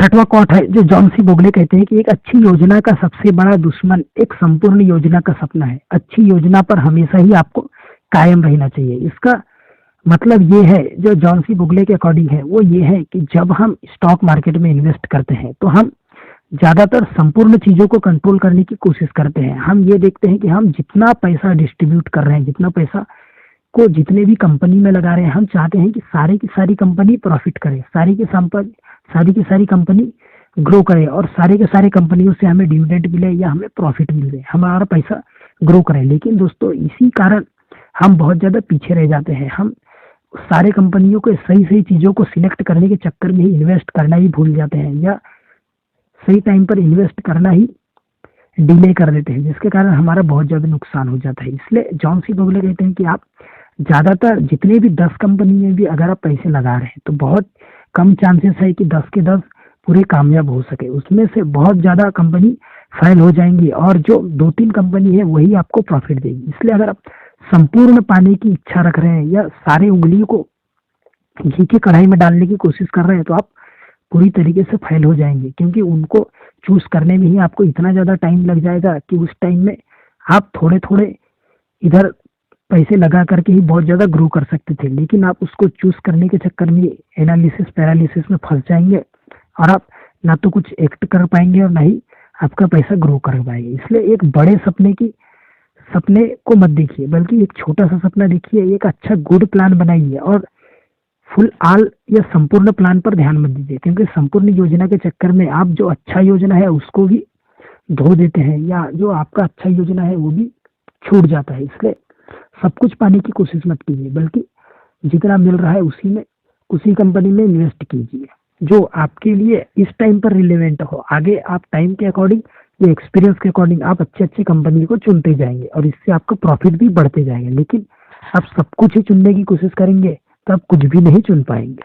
छठवां कोट है जो जॉन सी बोगले कहते हैं कि एक अच्छी योजना का सबसे बड़ा दुश्मन एक संपूर्ण योजना का सपना है। अच्छी योजना पर हमेशा ही आपको कायम रहना चाहिए। इसका मतलब ये है, जो जॉन सी बुगले के अकॉर्डिंग है, वो ये है कि जब हम स्टॉक मार्केट में इन्वेस्ट करते हैं तो हम ज्यादातर संपूर्ण चीजों को कंट्रोल करने की कोशिश करते हैं। हम ये देखते हैं कि हम जितना पैसा डिस्ट्रीब्यूट कर रहे हैं, जितना पैसा को जितने भी कंपनी में लगा रहे हैं, हम चाहते हैं कि सारी की सारी कंपनी प्रॉफिट करे, सारी की सारी कंपनी ग्रो करे और सारे के सारे कंपनियों से हमें डिविडेंड मिले या हमें प्रॉफिट मिले, हमारा पैसा ग्रो करे। लेकिन दोस्तों इसी कारण हम बहुत ज्यादा पीछे रह जाते हैं। हम सारे कंपनियों के सही सही चीजों को सिलेक्ट करने के चक्कर में ही इन्वेस्ट करना ही भूल जाते हैं या सही टाइम पर इन्वेस्ट करना ही डिले कर देते हैं, जिसके कारण हमारा बहुत ज्यादा नुकसान हो जाता है। इसलिए जॉन सी बोगले कहते हैं कि आप ज्यादातर जितने भी 10 कंपनी में भी अगर आप पैसे लगा रहे हैं तो बहुत कम चांसेस है कि 10 के 10 पूरे कामयाब हो सके। उसमें से बहुत ज्यादा कंपनी फेल हो जाएंगी और जो 2-3 कंपनी है वही आपको प्रॉफिट देगी। इसलिए अगर आप संपूर्ण पाने की इच्छा रख रहे हैं या सारे उंगलियों को घी की कढ़ाई में डालने की कोशिश कर रहे हैं तो आप पूरी तरीके से फेल हो जाएंगे, क्योंकि उनको चूज करने में ही आपको इतना ज्यादा टाइम लग जाएगा कि उस टाइम में आप थोड़े थोड़े इधर पैसे लगा करके ही बहुत ज्यादा ग्रो कर सकते थे। लेकिन आप उसको चूज करने के चक्कर में एनालिसिस पैरालिसिस में फंस जाएंगे और आप ना तो कुछ एक्ट कर पाएंगे और ना ही आपका पैसा ग्रो कर पाएंगे। इसलिए एक बड़े सपने को मत देखिए, बल्कि एक छोटा सा सपना देखिए, एक अच्छा गुड प्लान बनाइए और फुल ऑल या संपूर्ण प्लान पर ध्यान मत दीजिए, क्योंकि संपूर्ण योजना के चक्कर में आप जो अच्छा योजना है उसको भी धो देते हैं या जो आपका अच्छा योजना है वो भी छूट जाता है। इसलिए सब कुछ पाने की कोशिश मत कीजिए, बल्कि जितना मिल रहा है उसी कंपनी में इन्वेस्ट कीजिए जो आपके लिए इस टाइम पर रिलेवेंट हो। आगे आप टाइम के अकॉर्डिंग या एक्सपीरियंस के अकॉर्डिंग आप अच्छी कंपनी को चुनते जाएंगे और इससे आपका प्रॉफिट भी बढ़ते जाएंगे। लेकिन आप सब कुछ ही चुनने की कोशिश करेंगे तो आप कुछ भी नहीं चुन पाएंगे।